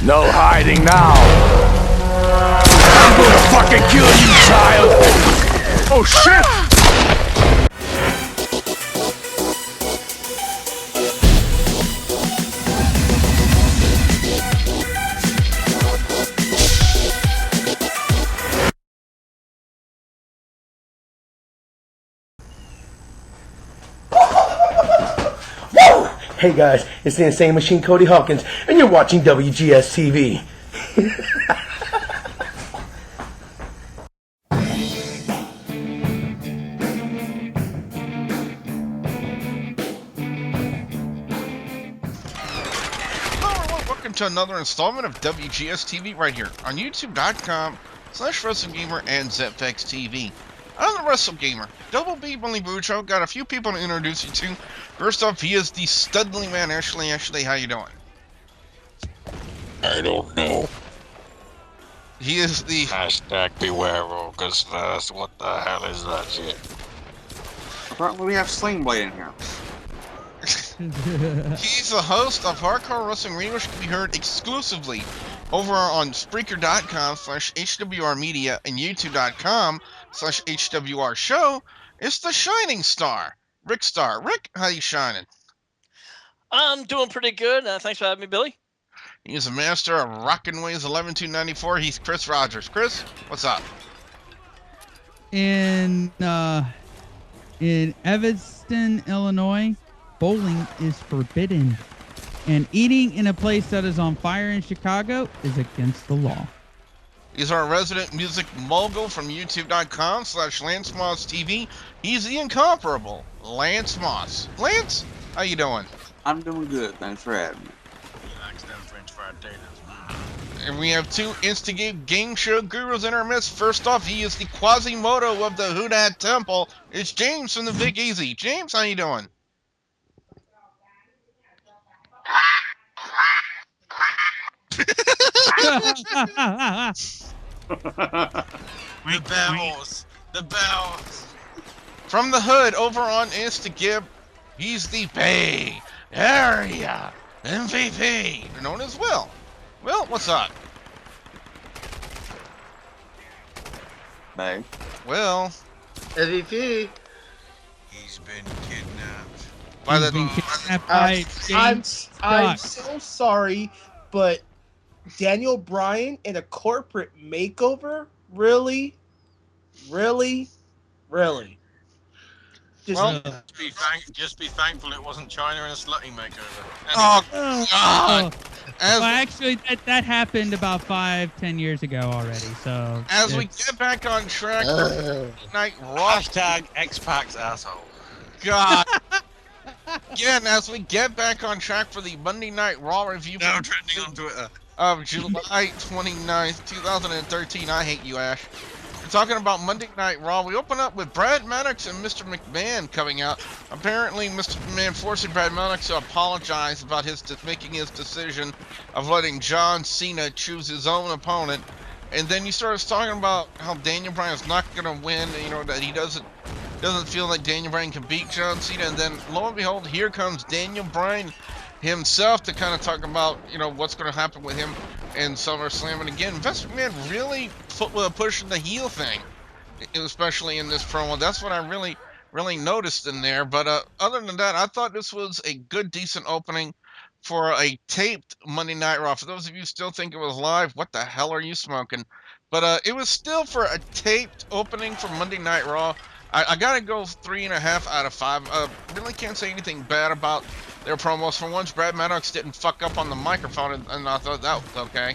No hiding now. I'm gonna fucking kill you, child. Oh shit! Hey guys, it's the Insane Machine Cody Hawkins, and you're watching WGS-TV. Hello everyone, welcome to another installment of WGS-TV right here on YouTube.com/WrestlingGamer and ZFX-TV. I'm the WrestleGamer. Double B Bunny Bucho. Got a few people to introduce you to. First off, he is the studly man, Ashley. Ashley, how you doing? I don't know. He is the... Hashtag beware August 1st. What the hell is that shit? Apparently we have Sling Blade in here. He's the host of Hardcore Wrestling Radio, which can be heard exclusively over on Spreaker.com/HWR Media and YouTube.com/HWR Show. It's the Shining Star, Rick Star. Rick, how you shining? I'm doing pretty good. Thanks for having me, Billy. He's a master of Rockin' Ways 11294. He's Chris Rogers. Chris, what's up? In Evanston, Illinois, bowling is forbidden, and eating in a place that is on fire in Chicago is against the law. He's our resident music mogul from YouTube.com/Lance Moss TV. He's the incomparable Lance Moss. Lance, how you doing? I'm doing good. Thanks for having me. And we have two Instigate game show gurus in our midst. First off, he is the Quasimodo of the Houdat Temple. It's James from the Big Easy. James, how you doing? The bells! The bells! From the hood over on Instagib, he's the Bay Area MVP, known as Will. Will, what's up? Bang. Will. MVP. He's been kidnapped. By the I'm so sorry, but Daniel Bryan in a corporate makeover? Really? Just be thankful it wasn't China in a slutty makeover. Oh, God. Well, actually, that happened about 5-10 years ago already. So As we get back on track, Night Raw. Hashtag X-Pax asshole. God. Again, as we get back on track for the Monday Night Raw review Now trending on Twitter. of July 29th, 2013. I hate you, Ash. We're talking about Monday Night Raw. We open up with Brad Maddox and Mr. McMahon coming out. Apparently, Mr. McMahon forcing Brad Maddox to apologize about making his decision of letting John Cena choose his own opponent. And then he starts talking about how Daniel Bryan's not going to win, you know, that he doesn't feel like Daniel Bryan can beat John Cena. And then, lo and behold, here comes Daniel Bryan himself to kind of talk about, you know, what's going to happen with him in SummerSlam. And again, Vince McMahon really pushing the heel thing, especially in this promo. That's what I really noticed in there. But other than that, I thought this was a good, decent opening for a taped Monday Night Raw. For those of you who still think it was live, what the hell are you smoking? But it was still for a taped opening for Monday Night Raw. I gotta go 3.5 out of 5. Really can't say anything bad about their promos. For once, Brad Maddox didn't fuck up on the microphone, and I thought that was okay.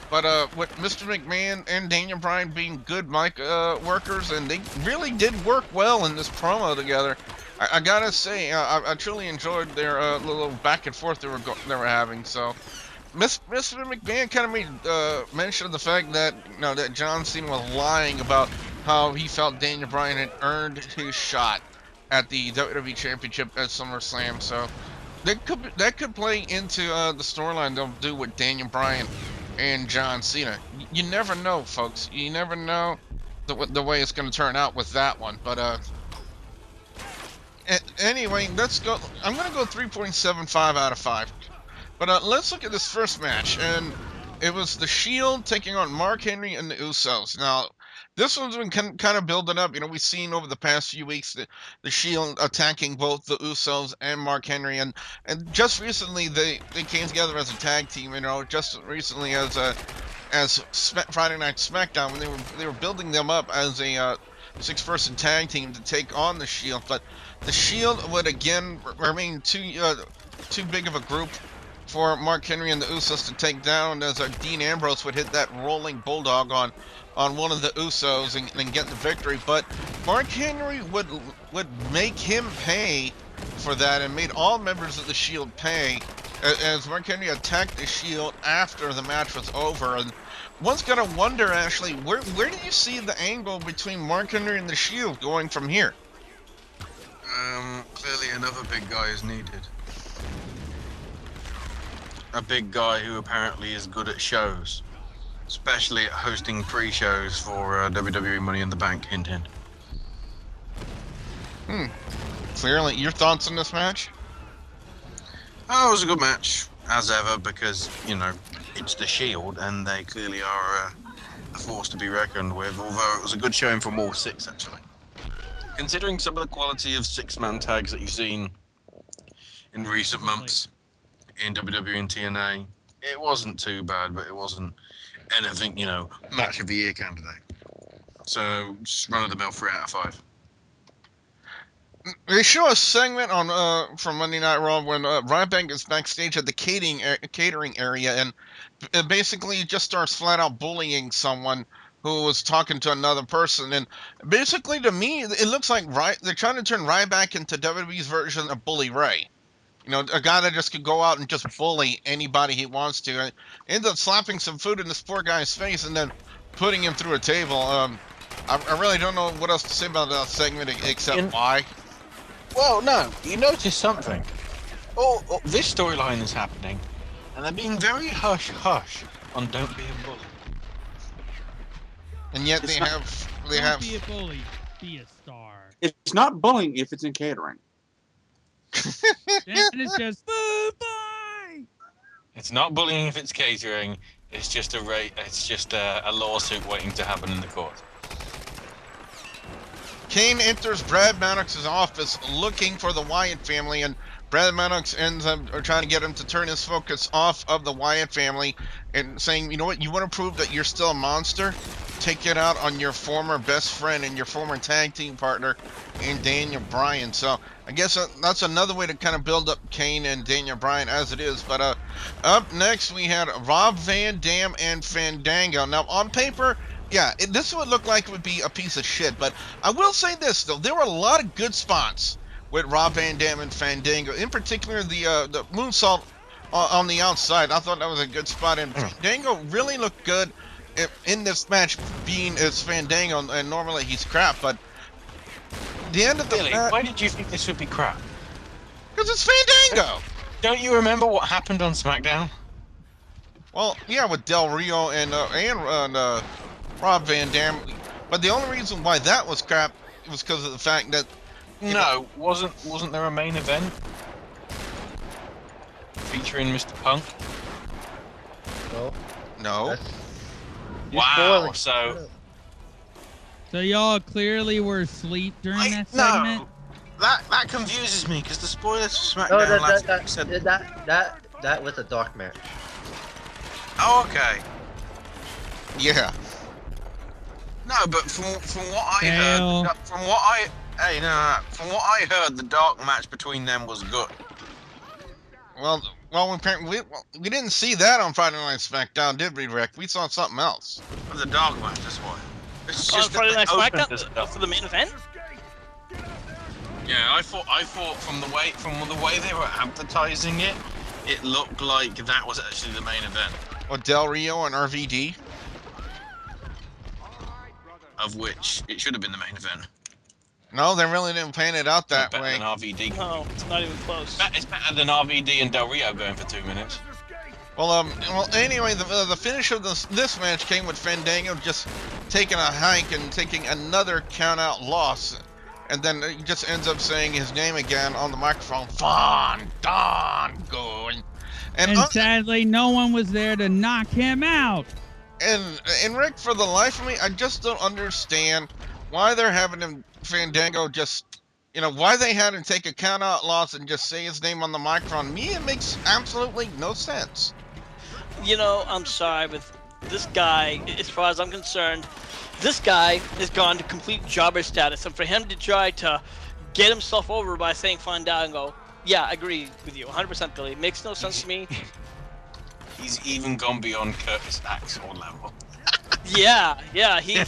But with Mr. McMahon and Daniel Bryan being good mic workers, and they really did work well in this promo together. I gotta say, I truly enjoyed their little back and forth they were having. So, Mr. McMahon kind of made mention of the fact that, you know, that John Cena was lying about how he felt Daniel Bryan had earned his shot at the WWE Championship at SummerSlam. So that could play into the storyline they'll do with Daniel Bryan and John Cena. You never know, folks. You never know the way it's going to turn out with that one. But anyway, let's go. I'm going to go 3.75 out of 5. But let's look at this first match. And it was the Shield taking on Mark Henry and the Usos. Now, this one's been kind of building up. You know, we've seen over the past few weeks the Shield attacking both the Usos and Mark Henry, and just recently they came together as a tag team. You know, just recently as Friday Night SmackDown, when they were building them up as a 6-person tag team to take on the Shield. But the Shield would again remain too big of a group for Mark Henry and the Usos to take down, as Dean Ambrose would hit that rolling bulldog on one of the Usos and get the victory. But Mark Henry would make him pay for that, and made all members of the Shield pay, as Mark Henry attacked the Shield after the match was over. And one's gonna wonder, Ashley, where do you see the angle between Mark Henry and the Shield going from here? Clearly another big guy is needed. A big guy who apparently is good at shows, especially at hosting pre-shows for WWE Money in the Bank. Hint, hint. Clearly, your thoughts on this match? Oh, it was a good match, as ever, because, you know, it's the Shield, and they clearly are a force to be reckoned with, although it was a good showing from all 6, actually. Considering some of the quality of 6-man tags that you've seen in recent months in WWE and TNA, it wasn't too bad, but it wasn't anything, you know, match of the year candidate. So, just run-of-the-mill 3 out of 5. They show a segment on from Monday Night Raw when Ryback is backstage at the catering area, and basically just starts flat out bullying someone who was talking to another person. And basically, to me, it looks like they're trying to turn Ryback into WWE's version of Bully Ray. You know, a guy that just could go out and just bully anybody he wants to. And ends up slapping some food in this poor guy's face and then putting him through a table. I really don't know what else to say about that segment except why. Well, no, you notice something. Oh, this storyline is happening, and they're being very hush-hush on Don't Be a Bully. And yet Don't be a bully, be a star. It's not bullying if it's in catering. And it's just bye. It's not bullying if it's catering. It's just a lawsuit waiting to happen in the court. Kane enters Brad Maddox's office looking for the Wyatt family, and Brad Maddox ends up trying to get him to turn his focus off of the Wyatt family and saying, you know what, you want to prove that you're still a monster? Take it out on your former best friend and your former tag team partner in Daniel Bryan. So I guess that's another way to kind of build up Kane and Daniel Bryan as it is. But up next we had Rob Van Dam and Fandango. Now on paper, yeah, this would look like it would be a piece of shit, but I will say this, though. There were a lot of good spots with Rob Van Dam and Fandango. In particular, the moonsault on the outside. I thought that was a good spot, and Fandango really looked good in this match, being as Fandango, and normally he's crap, but the end of the match... Why did you think this would be crap? Because it's Fandango! Don't you remember what happened on SmackDown? Well, yeah, with Del Rio and Rob Van Dam, but the only reason why that was crap was because of the fact that wasn't there a main event featuring Mr. Punk? No. Wow. So y'all clearly were asleep during that segment. No, that confuses me because the spoilers for SmackDown last week said that was a dark match. Oh, okay. Yeah. No, but from what I heard, from what I heard, the dark match between them was good. Well, apparently we didn't see that on Friday Night SmackDown, did we, Rick? We saw something else. The dark match, that's why. It's just Friday Night SmackDown for the main event. Yeah, I thought from the way they were advertising it, it looked like that was actually the main event. Or Del Rio and RVD. Of which it should have been the main event. No, they really didn't plan it out that way. Better than RVD. No, it's not even close. It's better than RVD and Del Rio going for 2 minutes. Well, anyway, the finish of this match came with Fandango just taking a hike and taking another count-out loss. And then he just ends up saying his name again on the microphone, Fandango. And sadly, no one was there to knock him out. And Rick, for the life of me, I just don't understand why they're having him Fandango just, why they had him take a count-out loss and just say his name on the microphone. Me, it makes absolutely no sense. I'm sorry, but this guy, as far as I'm concerned, this guy has gone to complete jobber status, and for him to try to get himself over by saying Fandango, yeah, I agree with you, 100%, Billy. It makes no sense to me. He's even gone beyond Curtis Axel level. Yeah, he's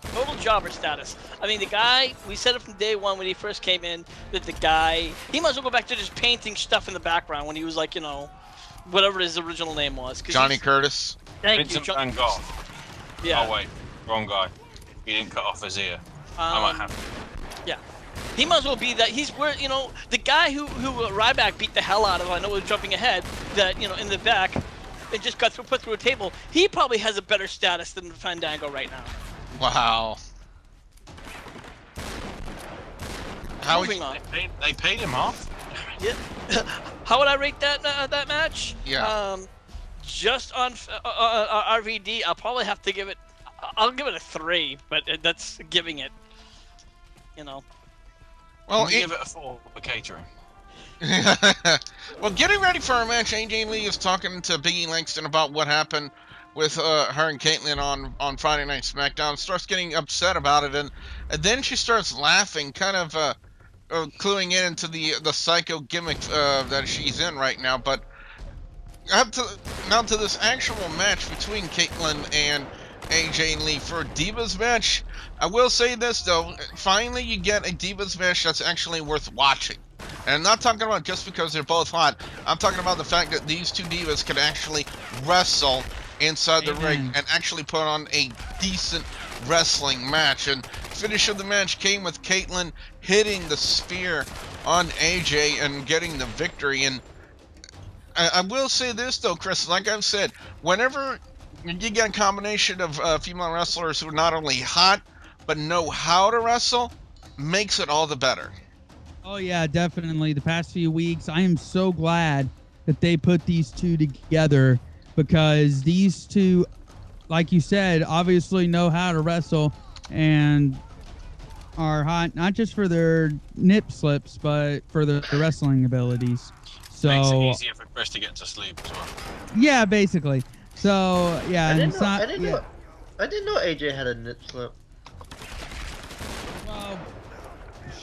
total jobber status. I mean, the guy, we said it from day one when he first came in, that the guy, he might as well go back to just painting stuff in the background when he was like, whatever his original name was. Johnny Curtis. Thank Vincent you, Van Gogh. Yeah. Oh wait, wrong guy. He didn't cut off his ear. I might have. Yeah. He might as well be that. He's where, the guy who Ryback beat the hell out of, I know we're jumping ahead, that, in the back, and just put through a table. He probably has a better status than Fandango right now. Wow. Moving on. They paid him off? Yeah. How would I rate that match? Yeah. Just on RVD, I'll probably have to give it. I'll give it a 3, but that's giving it. Well, I'll give it a 4 for catering. Well, getting ready for our match, AJ Lee is talking to Big E Langston about what happened with her and Kaitlyn on Friday Night SmackDown. Starts getting upset about it, and then she starts laughing, kind of cluing in into the psycho gimmick that she's in right now. But now to this actual match between Kaitlyn and AJ Lee for a Divas match. I will say this though, finally you get a Divas match that's actually worth watching. And I'm not talking about just because they're both hot. I'm talking about the fact that these two divas can actually wrestle inside the ring and actually put on a decent wrestling match. And finish of the match came with Kaitlyn hitting the spear on AJ and getting the victory. And I will say this though, Chris, like I've said, whenever you get a combination of female wrestlers who are not only hot but know how to wrestle, makes it all the better. Oh yeah, definitely. The past few weeks, I am so glad that they put these two together, because these two, like you said, obviously know how to wrestle and are hot not just for their nip slips, but for their wrestling abilities. So makes it easier for Chris to get to sleep as well. Yeah, basically. So yeah, I didn't know AJ had a nip slip. Well,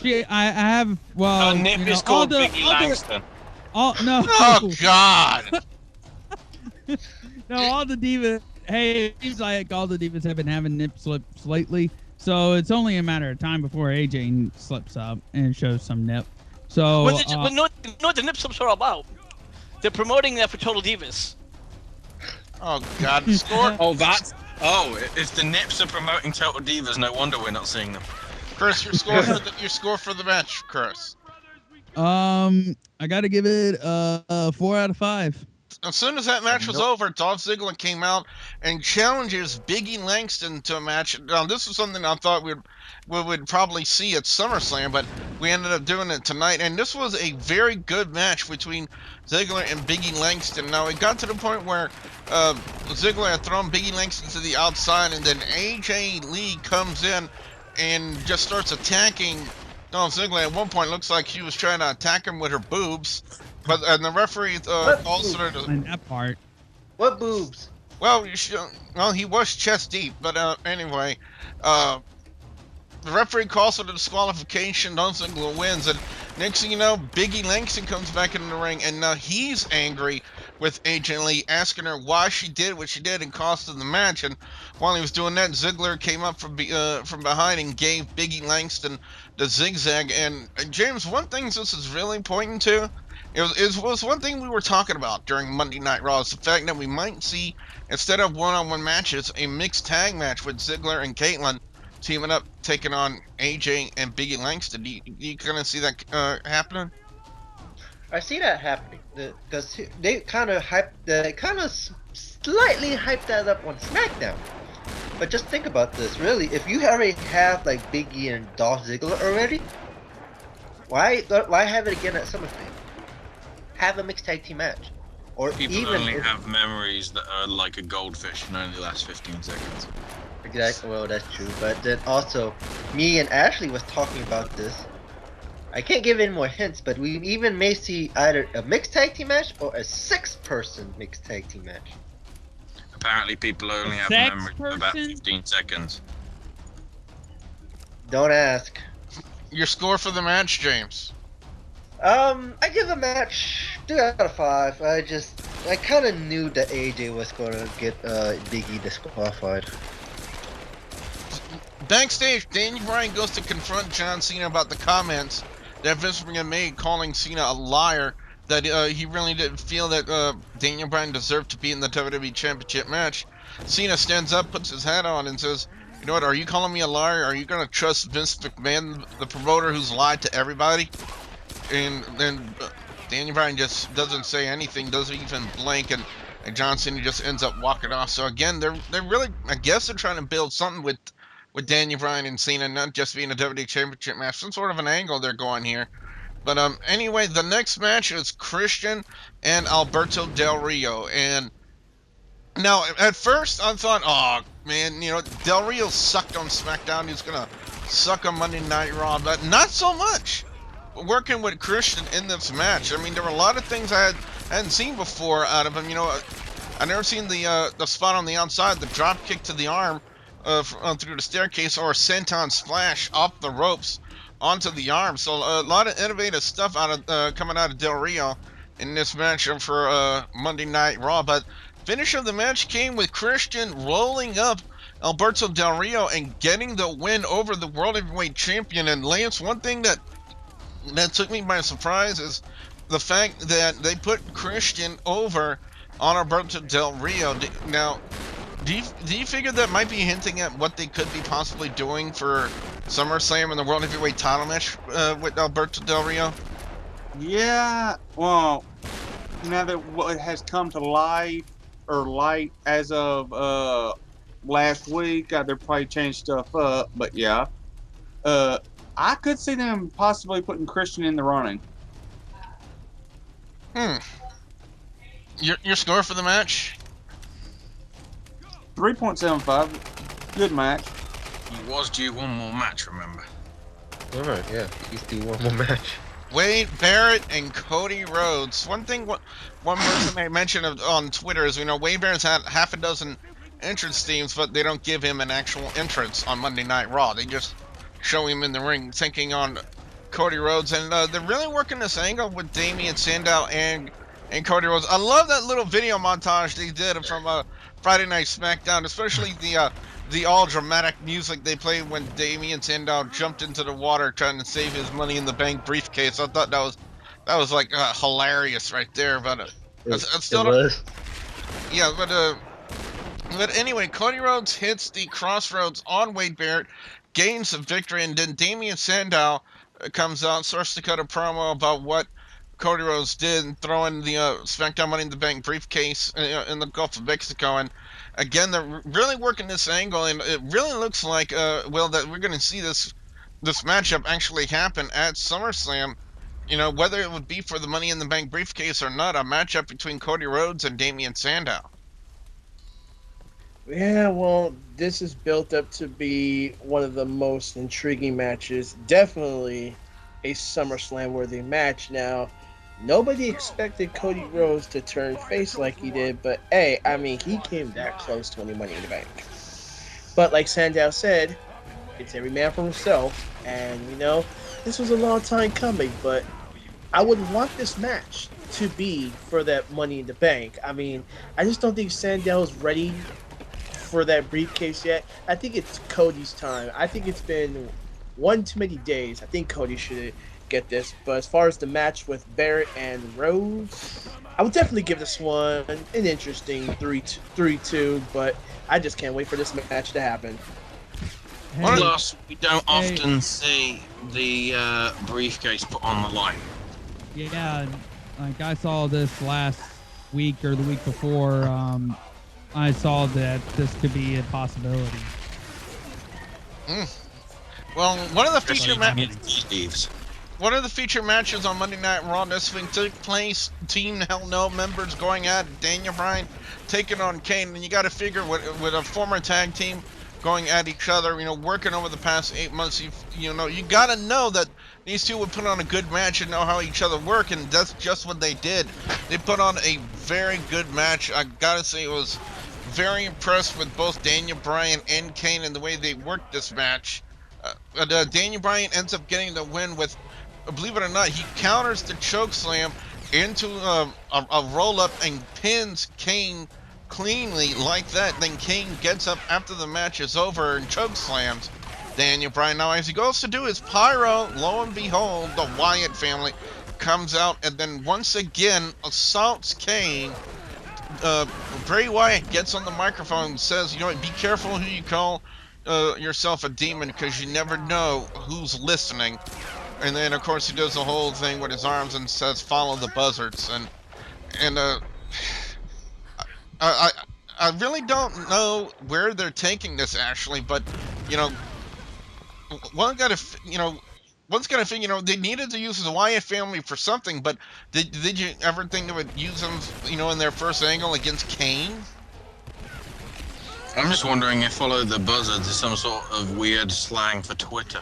I have. Well, Her nip is called Big E Langston. No. Oh God. No, all the divas. Hey, it seems like all the divas have been having nip slips lately, so it's only a matter of time before AJ slips up and shows some nip. So, but know what the nip slips are all about? They're promoting that for Total Divas. Oh God, score. If the nips are promoting Total Divas, no wonder we're not seeing them. Chris, your score for the match, Chris. I gotta give it a 4 out of 5. As soon as that match was over, Dolph Ziggler came out and challenges Big E Langston to a match. Now, this was something I thought we would probably see at SummerSlam, but we ended up doing it tonight. And this was a very good match between Ziggler and Big E Langston. Now, it got to the point where Ziggler had thrown Big E Langston to the outside, and then AJ Lee comes in and just starts attacking Dolph Ziggler. At one point, looks like she was trying to attack him with her boobs. But the referee calls her to... And that part. What boobs? Well, he was chest deep, but anyway, the referee calls for the disqualification. Dolph Ziggler wins, and next thing you know, Big E Langston comes back in the ring, and now he's angry with AJ Lee, asking her why she did what she did and cost him the match. And while he was doing that, Ziggler came up from behind and gave Big E Langston the zigzag. And James, one thing this is really pointing to, it was one thing we were talking about during Monday Night Raw, is the fact that we might see, instead of one-on-one matches, a mixed tag match with Ziggler and Kaitlyn teaming up, taking on AJ and Big E Langston. Do you kind of see that happening? I see that happening, because they kind of slightly hyped that up on SmackDown. But just think about this, really. If you already have like Big E and Dolph Ziggler already, why have it again at SummerSlam? Have a mixed tag team match, or People even only if, have memories that are like a goldfish and only last 15 seconds. exactly. Well, that's true. But then also, me and Ashley was talking about this. I can't give any more hints, but we even may see either a mixed tag team match or a 6-person mixed tag team match. Apparently, people only have sex memories of about person? 15 seconds. Don't ask. Your score for the match, James? I give the match 3 out of 5. I kind of knew that AJ was gonna get Big E disqualified. Backstage, Daniel Bryan goes to confront John Cena about the comments that Vince McMahon made, calling Cena a liar. That he really didn't feel that Daniel Bryan deserved to be in the WWE Championship match. Cena stands up, puts his hat on, and says, "You know what? Are you calling me a liar? Are you gonna trust Vince McMahon, the promoter who's lied to everybody?" And then Daniel Bryan just doesn't say anything, doesn't even blink, and John Cena just ends up walking off. So again, they're really, I guess they're trying to build something with Daniel Bryan and Cena, not just being a WWE Championship match, some sort of an angle they're going here. But anyway, the next match is Christian and Alberto Del Rio, and now at first I thought, oh man, you know, Del Rio sucked on SmackDown, he's gonna suck on Monday Night Raw, but not so much. Working with Christian in this match, I mean, there were a lot of things I hadn't seen before out of him. You know, I never seen the spot on the outside, the drop kick to the arm through the staircase, or a senton splash off the ropes onto the arm. So a lot of innovative stuff out of coming out of Del Rio in this match for Monday Night Raw. But finish of the match came with Christian rolling up Alberto Del Rio and getting the win over the World Heavyweight Champion. And Lance, one thing that took me by surprise is the fact that they put Christian over on Alberto Del Rio. Now, do you figure that might be hinting at what they could be possibly doing for SummerSlam in the World Heavyweight title match with Alberto Del Rio? Yeah, well, now that what has come to light as of last week, they're probably changed stuff up, but yeah. I could see them possibly putting Christian in the running. Your score for the match? 3.75. Good match. He was due one more match, remember? Alright, yeah, he's due one more match. Wade Barrett and Cody Rhodes. One person I mentioned on Twitter is, you know, Wade Barrett's had half a dozen entrance themes, but they don't give him an actual entrance on Monday Night Raw. They just show him in the ring taking on Cody Rhodes, and they're really working this angle with Damien Sandow and Cody Rhodes. I love that little video montage they did from Friday Night SmackDown, especially the all dramatic music they played when Damien Sandow jumped into the water trying to save his Money in the Bank briefcase. I thought that was like hilarious right there. But I still it was. Yeah, but anyway, Cody Rhodes hits the crossroads on Wade Barrett, gains a victory, and then Damien Sandow comes out and starts to cut a promo about what Cody Rhodes did, and throwing the SmackDown Money in the Bank briefcase in the Gulf of Mexico. And again, they're really working this angle, and it really looks like, that we're going to see this matchup actually happen at SummerSlam. You know, whether it would be for the Money in the Bank briefcase or not, a matchup between Cody Rhodes and Damien Sandow. Yeah, well, this is built up to be one of the most intriguing matches. Definitely a SummerSlam-worthy match. Now, nobody expected Cody Rhodes to turn face like he did, but hey, I mean, he came that close to winning Money in the Bank. But like Sandow said, it's every man for himself, and you know, this was a long time coming, but I would want this match to be for that Money in the Bank. I mean, I just don't think Sandow's ready for that briefcase yet. I think it's Cody's time. I think it's been one too many days. I think Cody should get this. But as far as the match with Barrett and Rhodes, I would definitely give this one an interesting 3-2, but I just can't wait for this match to happen. Plus, we don't often see the briefcase put on the line. Yeah, like I saw this last week or the week before. I saw that this could be a possibility. Well, one of the feature matches. one of the featured matches on Monday Night Raw this week took place. Team Hell No members going at Daniel Bryan taking on Kane, and you got to figure with a former tag team going at each other, you know, working over the past 8 months, you know, you got to know that these two would put on a good match and know how each other work, and that's just what they did. They put on a very good match. I gotta say, it was very impressed with both Daniel Bryan and Kane and the way they worked this match. Daniel Bryan ends up getting the win with, believe it or not, he counters the choke slam into a roll-up and pins Kane cleanly like that. Then Kane gets up after the match is over and choke slams Daniel Bryan. Now, as he goes to do his pyro, lo and behold, the Wyatt family comes out and then once again assaults Kane. Bray Wyatt gets on the microphone and says, you know what, be careful who you call yourself a demon, because you never know who's listening. And then, of course, he does the whole thing with his arms and says, follow the buzzards. And I really don't know where they're taking this, actually, but, you know, one's got to figure, you know, they needed to use the Wyatt family for something, but did you ever think they would use them, you know, in their first angle against Kane? I'm just wondering if follow the buzzards is some sort of weird slang for Twitter.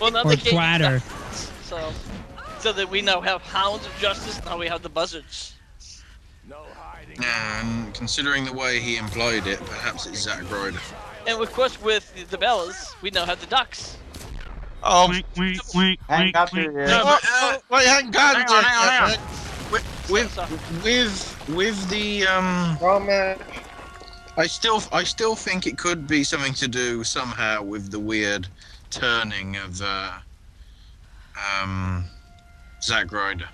Well, now Or they gave you Twatter. that. So that we now have Hounds of Justice, now we have the Buzzards. And considering the way he implied it, perhaps it's Zack Ryder. And of course, with the Bellas, we now have the Ducks. Oh, Hang got there yet. no, wait, hang on. With the Raw match. I still think it could be something to do somehow with the weird turning of Zack Ryder.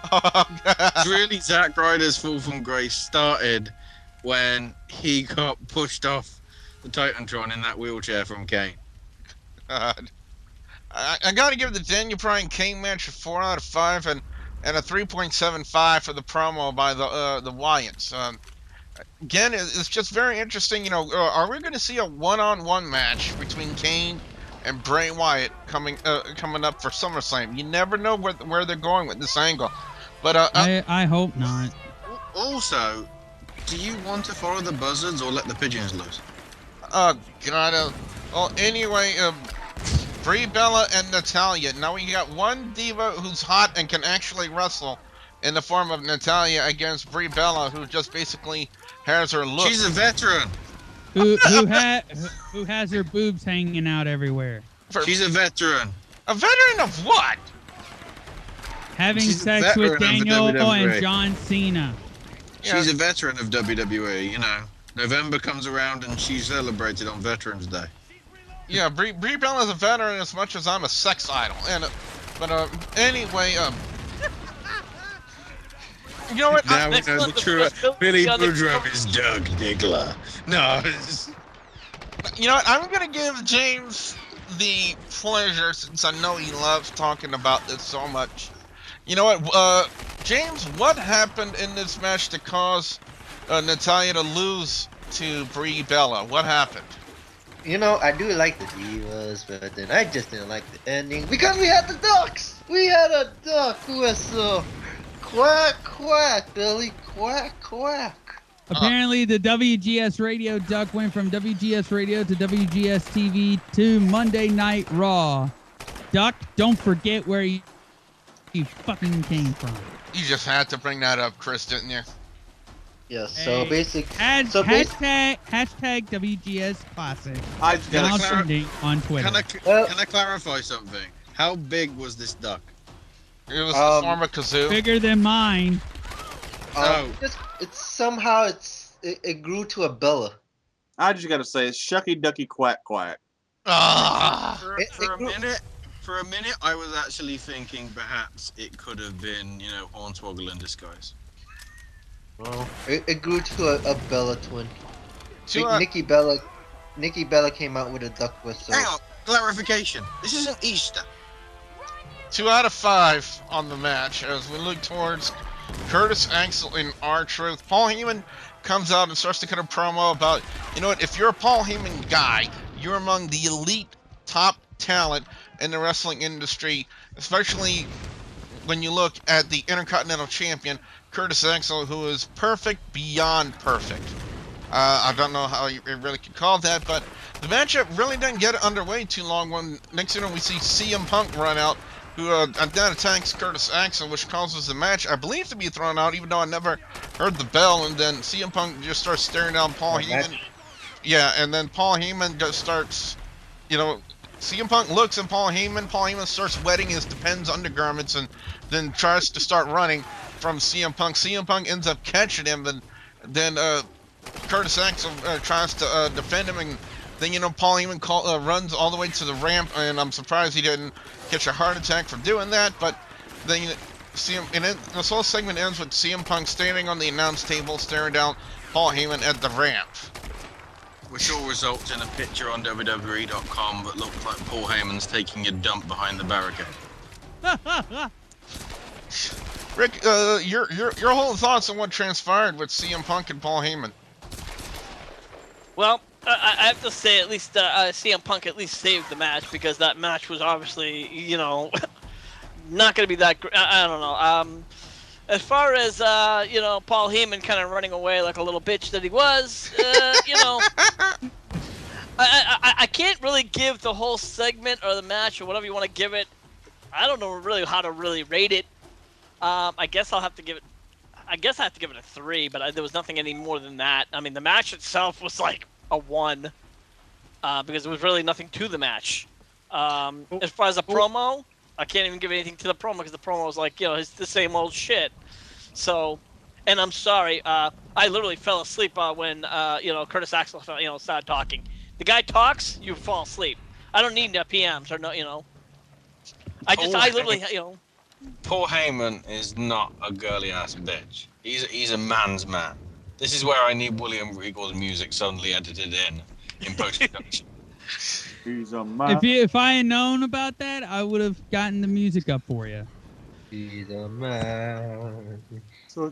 It's really Zack Ryder's fall from grace started when he got pushed off the Titantron in that wheelchair from Kane. God. I gotta give the Daniel Bryan Kane match a 4 out of 5 and a 3.75 for the promo by the Wyatts. Again, it's just very interesting. You know, are we going to see a one-on-one match between Kane and Bray Wyatt coming up for SummerSlam? You never know where they're going with this angle. But I hope not. Also, do you want to follow the buzzards or let the pigeons loose? God. Well, anyway, Brie Bella and Natalya. Now we got one diva who's hot and can actually wrestle in the form of Natalya against Brie Bella, who just basically has her look. She's a veteran. Who has her boobs hanging out everywhere? She's a veteran. A veteran of what? Having She's a sex with veteran of the Daniel WWE. and John Cena. She's a veteran of WWE, you know. November comes around and she's celebrated on Veterans Day. Yeah, Brie Bella's a veteran as much as I'm a sex idol. Anyway, you know what? Now we know excellent. the true Let's go Billy the other- Boudreaux is Doug Diggler. No, it's... You know what? I'm gonna give James the pleasure, since I know he loves talking about this so much. You know what, James? What happened in this match to cause Natalya to lose to Brie Bella? What happened? You know, I do like the divas, but then I just didn't like the ending because we had the ducks. We had a duck who was so quack quack, Billy, quack quack. Apparently, the WGS Radio duck went from WGS Radio to WGS-TV to Monday Night Raw. Duck, don't forget where you fucking came from. You just had to bring that up, Chris, didn't you? Yes. So Hey, basic. Hashtag WGS Classic. I just Now gotta trending on Twitter. Can I clarify something? How big was this duck? It was the form of kazoo. Bigger than mine. It grew to a Bella. I just gotta say, it's Shucky Ducky Quack Quack. Ah! For a minute, I was actually thinking perhaps it could have been, you know, Hornswoggle in disguise. Well, it grew to a Bella twin. To, Nikki Bella came out with a duck whistle. Hang on, clarification. This isn't Easter. 2 out of 5 on the match as we look towards Curtis Axel and R-Truth. Paul Heyman comes out and starts to cut a promo about, you know what, if you're a Paul Heyman guy, you're among the elite top talent. in the wrestling industry, especially when you look at the Intercontinental Champion, Curtis Axel, who is perfect beyond perfect. I don't know how you really could call that, but the matchup really didn't get underway too long when next thing you know we see CM Punk run out, who then attacks Curtis Axel, which causes the match, I believe, to be thrown out, even though I never heard the bell, and then CM Punk just starts staring down Paul Heyman. Yeah, and then Paul Heyman just starts, you know, CM Punk looks at Paul Heyman starts wetting his Depends undergarments and then tries to start running from CM Punk. CM Punk ends up catching him, and then Curtis Axel tries to defend him, and then, you know, Paul Heyman runs all the way to the ramp, and I'm surprised he didn't catch a heart attack for doing that, but then this whole segment ends with CM Punk standing on the announce table staring down Paul Heyman at the ramp. Which all results in a picture on WWE.com that looks like Paul Heyman's taking a dump behind the barricade. Rick, your whole thoughts on what transpired with CM Punk and Paul Heyman? Well, I have to say, at least CM Punk at least saved the match, because that match was obviously, you know, not going to be that great. I don't know. As far as, you know, Paul Heyman kind of running away like a little bitch that he was, you know, I can't really give the whole segment or the match or whatever you want to give it. I don't know really how to really rate it. I guess I have to give it a 3, but there was nothing any more than that. I mean, the match itself was like a 1, because there was really nothing to the match. As far as a promo, I can't even give anything to the promo, because the promo was like, you know, it's the same old shit. So, and I'm sorry, I literally fell asleep when, you know, Curtis Axel, you know, started talking. The guy talks, you fall asleep. I don't need PMs or no, you know. I literally, you know. Paul Heyman is not a girly ass bitch. He's a man's man. This is where I need William Regal's music suddenly edited in post-production. He's a man. If I had known about that, I would have gotten the music up for you. He's a man. The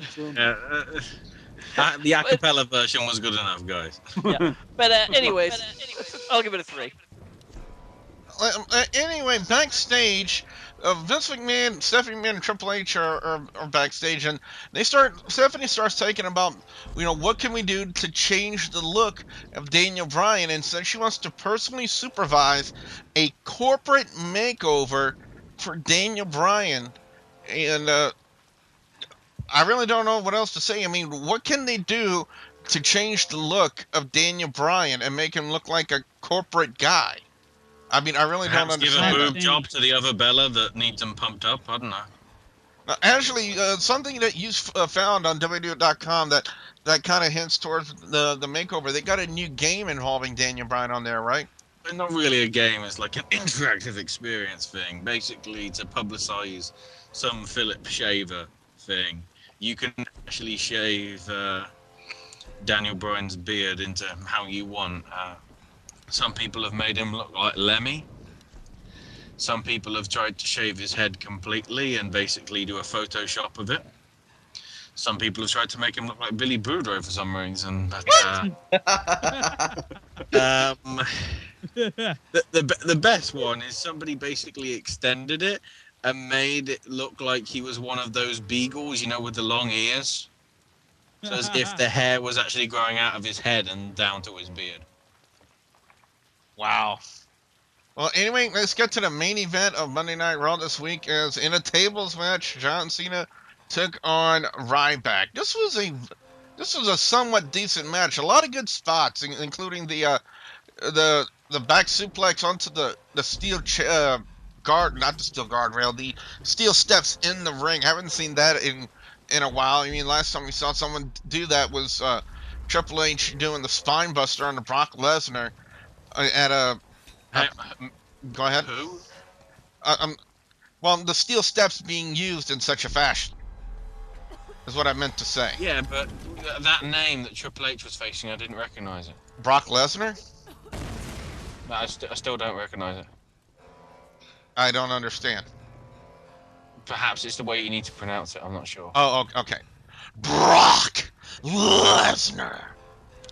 acapella version was good enough, guys. Yeah. But anyways, I'll give it a 3. Anyway, backstage, Vince McMahon, Stephanie McMahon, and Triple H are backstage, and Stephanie starts talking about, you know, what can we do to change the look of Daniel Bryan, and says she wants to personally supervise a corporate makeover for Daniel Bryan, and I really don't know what else to say. I mean, what can they do to change the look of Daniel Bryan and make him look like a corporate guy? I mean, I really don't understand. Give a boob job to the other Bella that needs them pumped up. I don't know. Actually, something that you found on WWE.com that kind of hints towards the makeover. They got a new game involving Daniel Bryan on there, right? It's not really a game. It's like an interactive experience thing. Basically, to publicize some Philip Shaver thing, you can actually shave Daniel Bryan's beard into how you want. Some people have made him look like Lemmy. Some people have tried to shave his head completely and basically do a Photoshop of it. Some people have tried to make him look like Billy Boudreaux for some reason. But, the best one is somebody basically extended it and made it look like he was one of those beagles, you know, with the long ears. So as if the hair was actually growing out of his head and down to his beard. Wow. Well, anyway, let's get to the main event of Monday Night Raw this week. As in a tables match, John Cena took on Ryback. This was a somewhat decent match. A lot of good spots, including the back suplex onto the steel guard, not the steel guardrail, the steel steps in the ring. Haven't seen that in a while. I mean, last time we saw someone do that was Triple H doing the spine buster on the Brock Lesnar. Go ahead. Who? Well, the steel steps being used in such a fashion is what I meant to say. Yeah, but that name that Triple H was facing, I didn't recognize it. Brock Lesnar? No, I still don't recognize it. I don't understand. Perhaps it's the way you need to pronounce it. I'm not sure. Oh, okay. Brock Lesnar.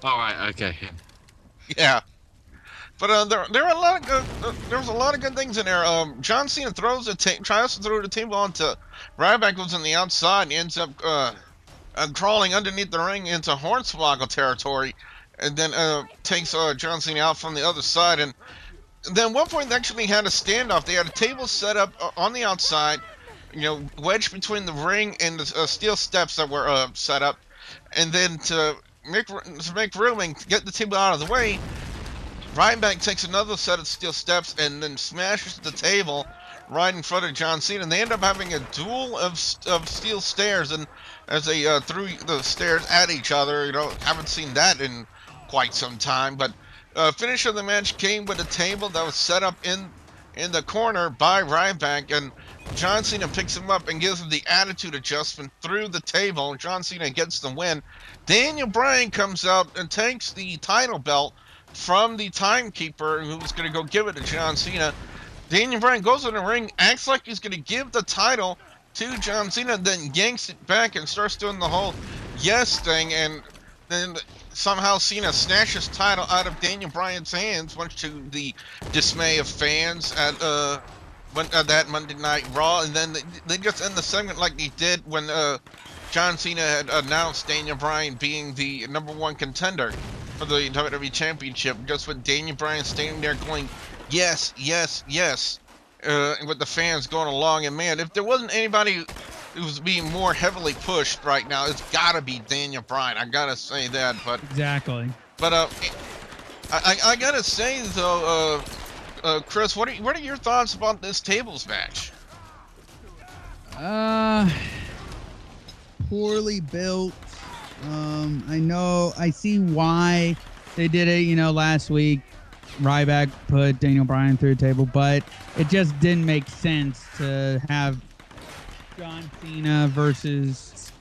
All right. Okay. Yeah. But there were a lot of good, there was a lot of good things in there. John Cena tries to throw the table onto Ryback, was on the outside, and he ends up crawling underneath the ring into Hornswoggle territory, and then takes John Cena out from the other side. And then at one point they actually had a standoff. They had a table set up on the outside, wedged between the ring and the steel steps that were set up. And then to make room and get the table out of the way, Ryback takes another set of steel steps and then smashes the table right in front of John Cena. And they end up having a duel of steel stairs, and as they threw the stairs at each other, haven't seen that in quite some time. But finish of the match came with a table that was set up in the corner by Ryback, and John Cena picks him up and gives him the attitude adjustment through the table. John Cena gets the win. Daniel Bryan comes out and takes the title belt from the timekeeper, who's going to go give it to John Cena. Daniel Bryan goes in the ring, acts like he's going to give the title to John Cena, then yanks it back and starts doing the whole yes thing, and then somehow Cena snatches title out of Daniel Bryan's hands, much to the dismay of fans at that Monday Night Raw. And then they just end the segment like they did when John Cena had announced Daniel Bryan being the #1 contender for the WWE Championship, just with Daniel Bryan standing there going, yes, yes, yes, and with the fans going along. And man, if there wasn't anybody who's being more heavily pushed right now, it's gotta be Daniel Bryan. I gotta say that. But Exactly. But I gotta say though, Chris, what are your thoughts about this tables match? Poorly built. I see why they did it, last week. Ryback put Daniel Bryan through a table, but it just didn't make sense to have John Cena versus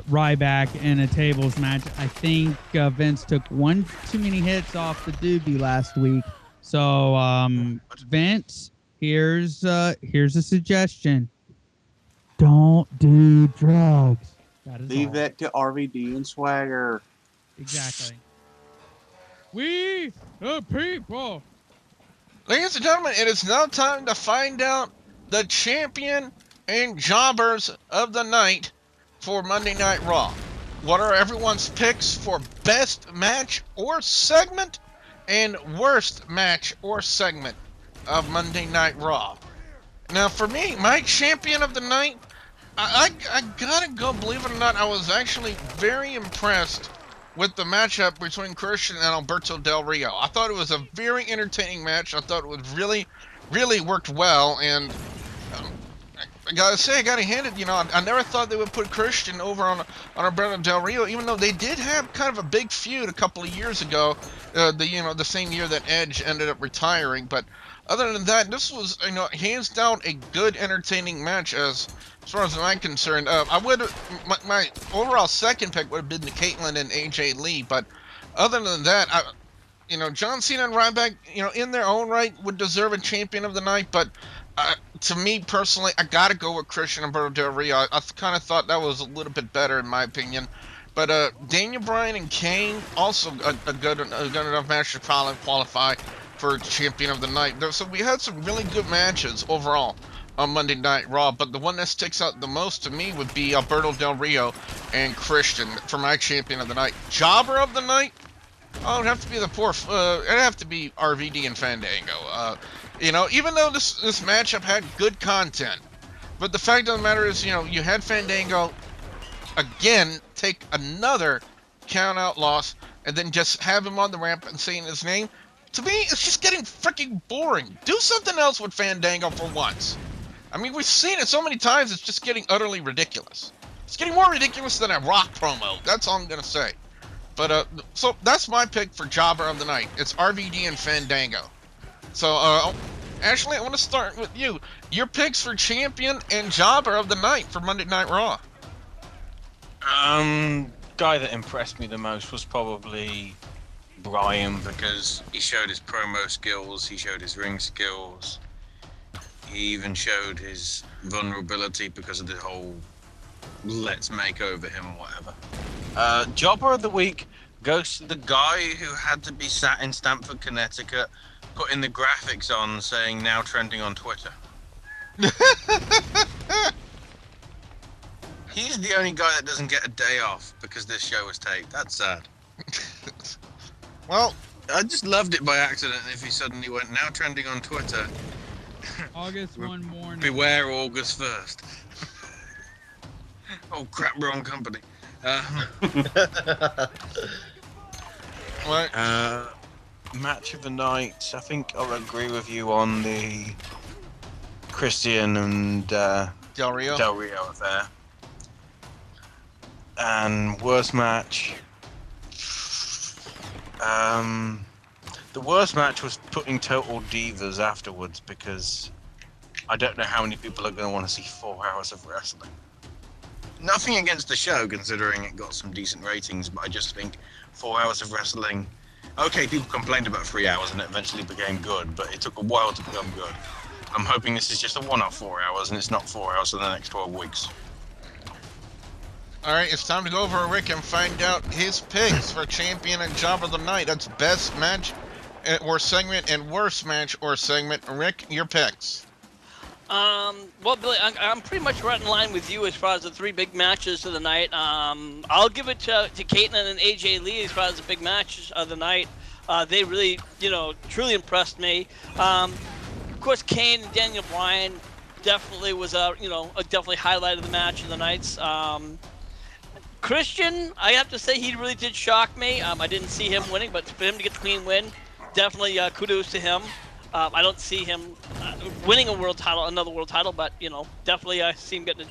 Ryback in a tables match. I think Vince took one too many hits off the doobie last week. So, Vince, here's a suggestion. Don't do drugs. Leave that to RVD and Swagger. Exactly. We the people. Ladies and gentlemen, it is now time to find out the champion and jobbers of the night for Monday Night Raw. What are everyone's picks for best match or segment and worst match or segment of Monday Night Raw? Now, for me, my champion of the night, I gotta go, believe it or not, I was actually very impressed with the matchup between Christian and Alberto Del Rio. I thought it was a very entertaining match. I thought it was really, really worked well, and I gotta say, I gotta hand it, I never thought they would put Christian over on Alberto Del Rio, even though they did have kind of a big feud a couple of years ago, the same year that Edge ended up retiring. But other than that, this was, hands down a good, entertaining match as far as I'm concerned. My overall second pick would have been the Kaitlyn and AJ Lee, but other than that, John Cena and Ryback, in their own right would deserve a champion of the night, but to me personally, I gotta go with Christian and Alberto Del Rio. I kind of thought that was a little bit better in my opinion. But Daniel Bryan and Kane, also a good enough match to probably qualify for champion of the night. So we had some really good matches overall on Monday Night Raw, but the one that sticks out the most to me would be Alberto Del Rio and Christian for my champion of the night. Jobber of the night? Oh, it'd have to be it'd have to be RVD and Fandango. Even though this matchup had good content, but the fact of the matter is, you had Fandango again take another count-out loss, and then just have him on the ramp and saying his name. To me, it's just getting freaking boring. Do something else with Fandango for once. I mean, we've seen it so many times, it's just getting utterly ridiculous. It's getting more ridiculous than a Rock promo. That's all I'm going to say. But, so that's my pick for Jobber of the Night. It's RVD and Fandango. So, Ashley, I want to start with you. Your picks for Champion and Jobber of the Night for Monday Night Raw. Guy that impressed me the most was probably Bryan, because he showed his promo skills, he showed his ring skills, he even showed his vulnerability because of the whole let's make over him or whatever. Jobber of the week goes to the guy who had to be sat in Stamford, Connecticut, putting the graphics on saying now trending on Twitter. He's the only guy that doesn't get a day off because this show was taped. That's sad. Well, I just loved it by accident if he suddenly went now trending on Twitter. August 1 morning. Beware August 1st. Oh crap, wrong company. what? Match of the night. I think I'll agree with you on the Christian and Del Rio affair. And worst match. The worst match was putting Total Divas afterwards because I don't know how many people are going to want to see 4 hours of wrestling. Nothing against the show, considering it got some decent ratings, but I just think 4 hours of wrestling. Okay, people complained about 3 hours and it eventually became good, but it took a while to become good. I'm hoping this is just a one-off 4 hours and it's not 4 hours for the next 12 weeks. Alright, it's time to go over Rick and find out his picks for champion and job of the night. That's best match or segment and worst match or segment. Rick, your picks. Well, Billy, I'm pretty much right in line with you as far as the 3 big matches of the night. I'll give it to Kaitlyn and AJ Lee as far as the big matches of the night. They really, truly impressed me. Of course, Kane and Daniel Bryan definitely was a definitely highlight of the match of the nights. Christian, I have to say he really did shock me. I didn't see him winning, but for him to get the clean win, definitely kudos to him. I don't see him winning another world title, but definitely I see him getting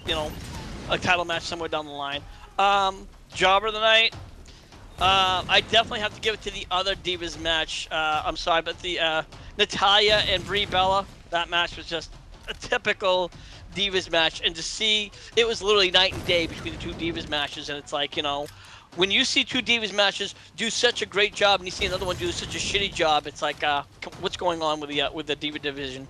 a title match somewhere down the line. Jobber of the night, I definitely have to give it to the other Divas match. I'm sorry, but the Natalya and Brie Bella, that match was just a typical Divas match, and to see it was literally night and day between the 2 Divas matches, and it's like, when you see 2 Divas matches do such a great job and you see another one do such a shitty job, it's like, what's going on with the Diva division?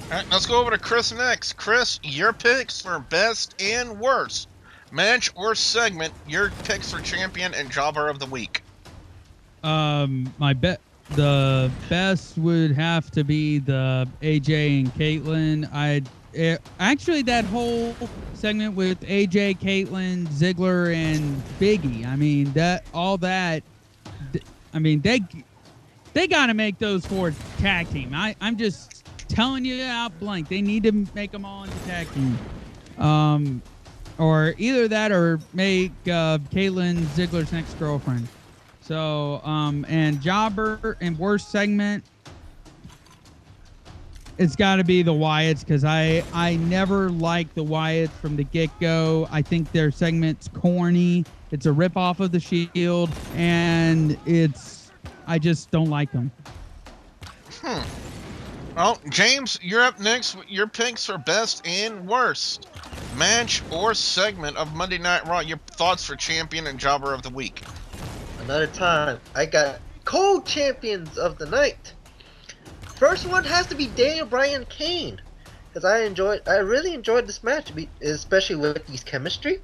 Alright, let's go over to Chris next. Chris, your picks for best and worst match or segment, your picks for champion and jobber of the week. The best would have to be the AJ and Kaitlyn. Actually, that whole segment with AJ, Kaitlyn, Ziggler, and Big E. I mean, they got to make those 4 tag team. I'm just telling you out blank. They need to make them all into tag team. Or either that or make Kaitlyn Ziggler's next girlfriend. So, and jobber and worst segment, it's got to be the Wyatts, because I never liked the Wyatts from the get-go. I think their segment's corny. It's a rip-off of the Shield, and I just don't like them. Well, James, you're up next with your picks for best and worst match or segment of Monday Night Raw. Your thoughts for champion and jobber of the week. Another time, I got co-champions of the night. First one has to be Daniel Bryan Kane, because I really enjoyed this match, especially with these chemistry,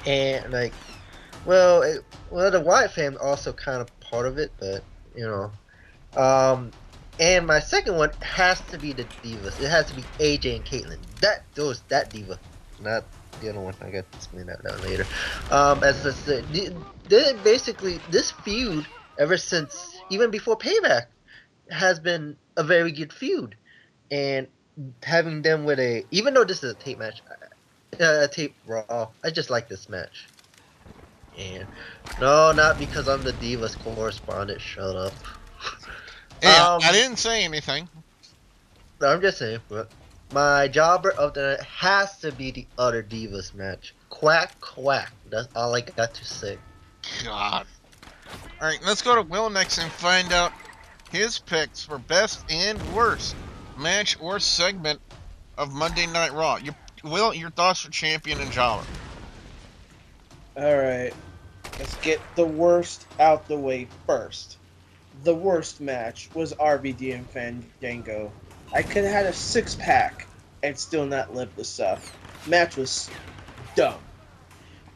and the Wyatt family also kind of part of it, but and my second one has to be the Divas. It has to be AJ and Kaitlyn. That Diva, not the other one. I got to explain that later. As I said, basically this feud ever since even before Payback has been a very good feud, and having them with even though this is a tape match, tape Raw, I just like this match. And no, not because I'm the Divas correspondent. Shut up. Yeah, I didn't say anything. No, I'm just saying. But my jobber of the night has to be the other Divas match. Quack quack. That's all I got to say. God. All right, let's go to Will next and find out his picks for best and worst match or segment of Monday Night Raw. Will, your thoughts for champion and jobber. Alright, let's get the worst out the way first. The worst match was RVD and Fandango. I could have had a 6-pack and still not lived this up. Match was dumb.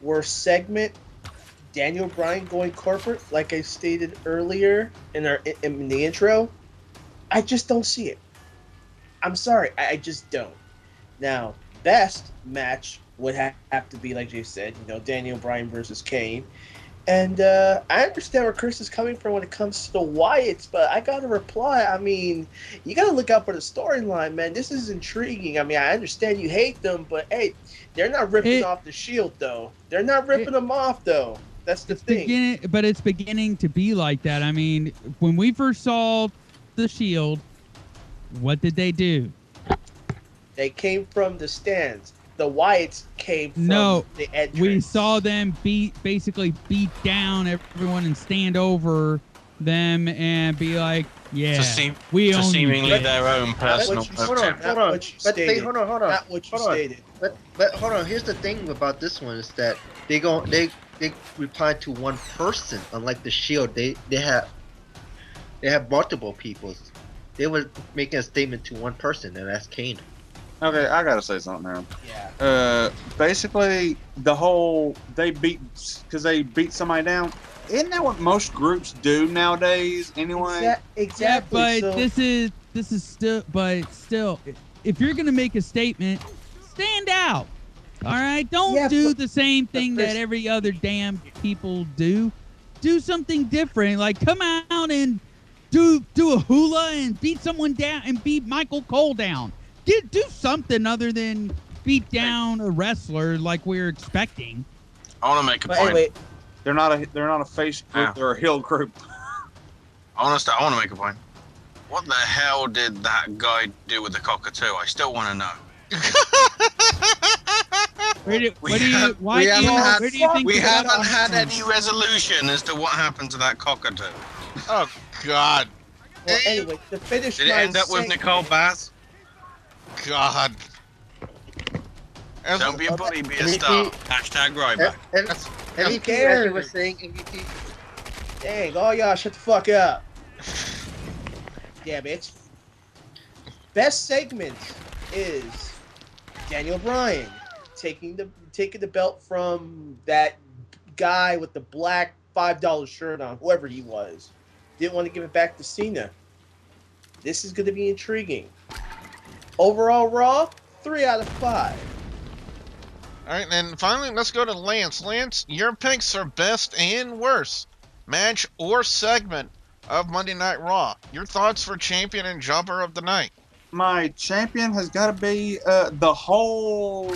Worst segment, Daniel Bryan going corporate, like I stated earlier in the intro, I just don't see it. I'm sorry, I just don't. Now, best match would have to be, like Jay said, Daniel Bryan versus Kane. And I understand where Chris is coming from when it comes to the Wyatts, but I got to reply. I mean, you got to look out for the storyline, man. This is intriguing. I mean, I understand you hate them, but hey, they're not ripping off the Shield, though. They're not ripping them off, though. That's the thing. But it's beginning to be like that. I mean, when we first saw the Shield, what did they do? They came from the stands. The Wyatts came from the entrance. We saw them basically beat down everyone and stand over them and be like, yeah, we own seemingly you. their own personal. Hold on. Not what you stated. But hold on. Here's the thing about this one is that they reply to one person, unlike the Shield. They have multiple people. They were making a statement to one person, and that's Kane. Okay, I gotta say something now. Yeah. Basically, the whole they beat somebody down. Isn't that what most groups do nowadays? Anyway. Exactly. Yeah, but this is still, if you're gonna make a statement, stand out. All right, don't do the same thing that every other damn people do. Do something different. Like come out and do a hula and beat someone down and beat Michael Cole down. Do something other than beat down a wrestler like we're expecting. I want to make a point. Anyway, they're not a face group. They're a heel group. I want to make a point. What the hell did that guy do with the cockatoo? I still want to know. We haven't had any resolution as to what happened to that cockatoo. Oh God. Well, anyway, the finish Did it end up with Nicole Bass? God. Don't be a bully, be a star. Hashtag Ryback. MVP, as you were saying, MVP. Dang, all y'all shut the fuck up. Damn it. Best segment is Daniel Bryan taking the belt from that guy with the black $5 shirt on, whoever he was. Didn't want to give it back to Cena. This is going to be intriguing. Overall Raw, 3 out of 5. All right, and finally, let's go to Lance. Lance, your picks are best and worst match or segment of Monday Night Raw. Your thoughts for champion and jumper of the night. My champion has got to be the whole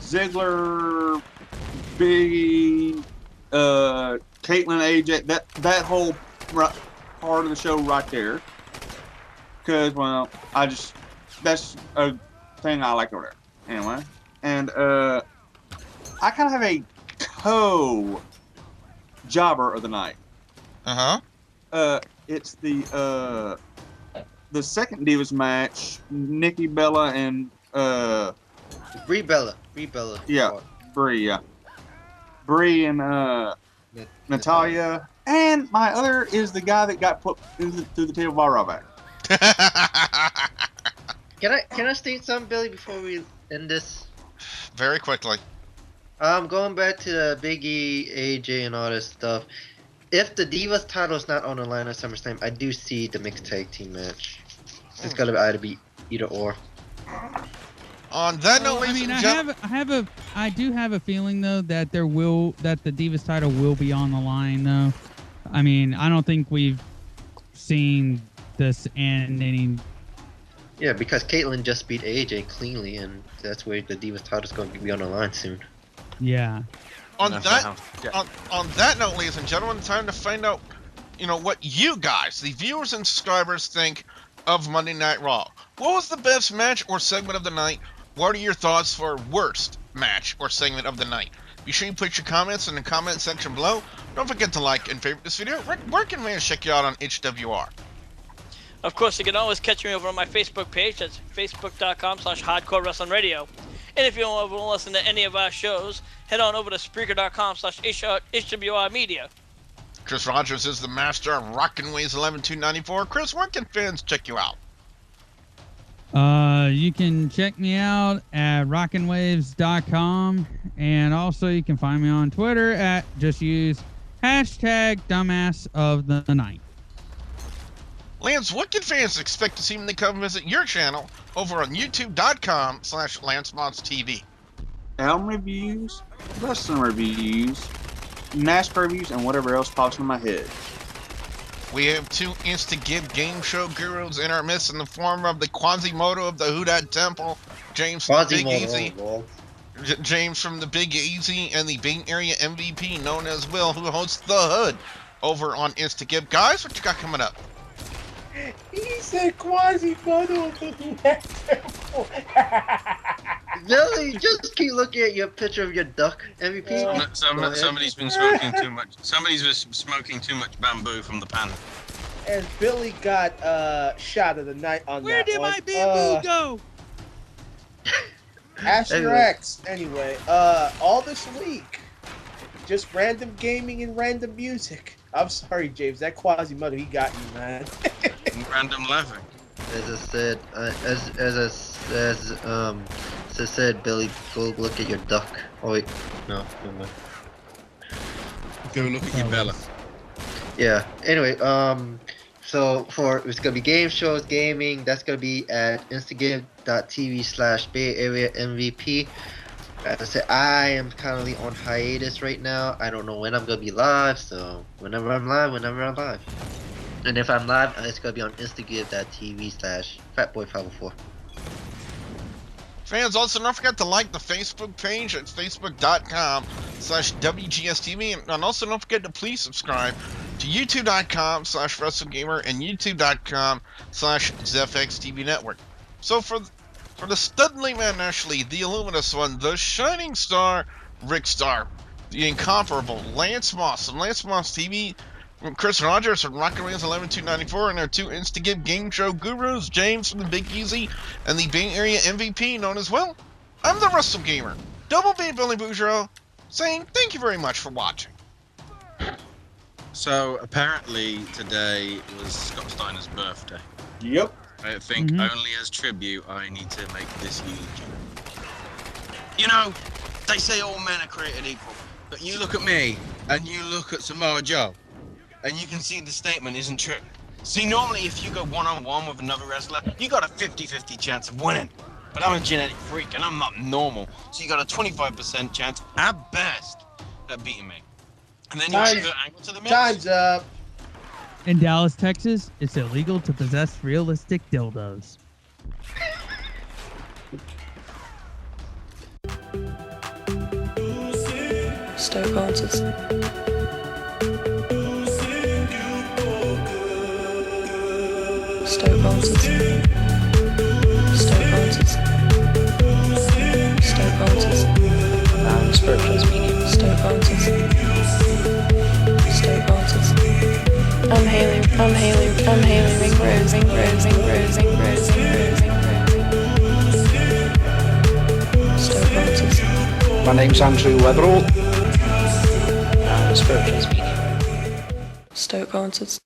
Ziggler, Big E, Kaitlyn, AJ, that whole part of the show right there. Because, well, that's a thing I like over there. Anyway. And I kind of have a co-jobber of the night. It's the second Divas match, Nikki Bella and Brie Bella. Yeah, Brie. Yeah, Brie and Natalya. And my other is the guy that got put through the table by Ryback. Can I state something, Billy, before we end this? Very quickly. Going back to the Big E, AJ, and all this stuff. If the Divas title is not on the line at SummerSlam, I do see the mixed tag team match. It's gotta either be either or. On that note, I mean, I do have a feeling though that the Divas title will be on the line though. I mean, I don't think we've seen this end any. Yeah, because Kaitlyn just beat AJ cleanly, and that's where the Divas title is going to be on the line soon. Yeah. On that note, ladies and gentlemen, time to find out, what you guys, the viewers and subscribers, think of Monday Night Raw. What was the best match or segment of the night? What are your thoughts for worst match or segment of the night? Be sure you put your comments in the comment section below. Don't forget to like and favorite this video. Where can we check you out on HWR? Of course, you can always catch me over on my Facebook page. That's facebook.com/Hardcore Wrestling Radio. And if you want to listen to any of our shows, head on over to Spreaker.com/HWR Media. Chris Rogers is the master of Rockin' Ways 11294. Chris, where can fans check you out? You can check me out at rockinwaves.com, and also you can find me on Twitter at just use hashtag dumbass of the night. Lance, what can fans expect to see when they come visit your channel over on youtube.com/LanceModsTV? Album reviews, wrestling reviews, NASCAR reviews, and whatever else pops in my head. We have two Insta-Give game show gurus in our midst in the form of the Quasimodo of the Hudat Temple, James from the Big Easy, James from the Big Easy, and the Bay Area MVP known as Will, who hosts The Hood over on Insta-Give. Guys, what you got coming up? He said Quasimodo of the Hudat Temple. No, you just keep looking at your picture of your duck, MVP. Somebody's been smoking too much. Somebody's been smoking too much bamboo from the pan. And Billy got shot of the night on Where that did one. my bamboo go? Asher X. Anyway, all this week, just random gaming and random music. I'm sorry, James. That Quasimodo, he got you, man. Random laughing. As I said, Billy, go look at your duck. Oh wait, no, never mind. Go look at your Bella. Yeah. Anyway, so it's gonna be game shows, gaming. That's gonna be at instagame.tv/Bay Area MVP. As I said, I am currently on hiatus right now. I don't know when I'm gonna be live, so whenever I'm live. And if I'm live, it's gonna be on instagame.tv/Fatboy504. Fans, also don't forget to like the Facebook page at facebook.com/WGS-TV, and also don't forget to please subscribe to youtube.com/WrestleGamer and youtube.com/ZFXTV Network. So for the Studley Man Ashley, the Illuminous One, the Shining Star, Rick Starr, the incomparable Lance Moss and Lance Moss TV, Chris Rogers from Rocket Rings 11294, and our two Insta-Give game show gurus, James from the Big Easy and the Bay Area MVP known as Will. I'm the Wrestle Gamer, Double B Billy Boudreaux, saying thank you very much for watching. So apparently today was Scott Steiner's birthday. Yep. I think only as tribute I need to make this eulogy. You know, they say all men are created equal, but you look at me and you look at Samoa Joe, and you can see the statement isn't true. See, normally if you go one-on-one with another wrestler, you got a 50-50 chance of winning. But I'm a genetic freak and I'm not normal, so you got a 25% chance at best at beating me. And then you have the angle to the middle. Time's up. In Dallas, Texas, it's illegal to possess realistic dildos. Stoke answers. Stoke answers. Stoke answers. Stoke answers. Spiritual medium. Stoke answers. Stoke answers. I'm Haley Ring Rose. Stoke answers. My name's Andrew Weatherall. Spiritual medium. Stoke answers.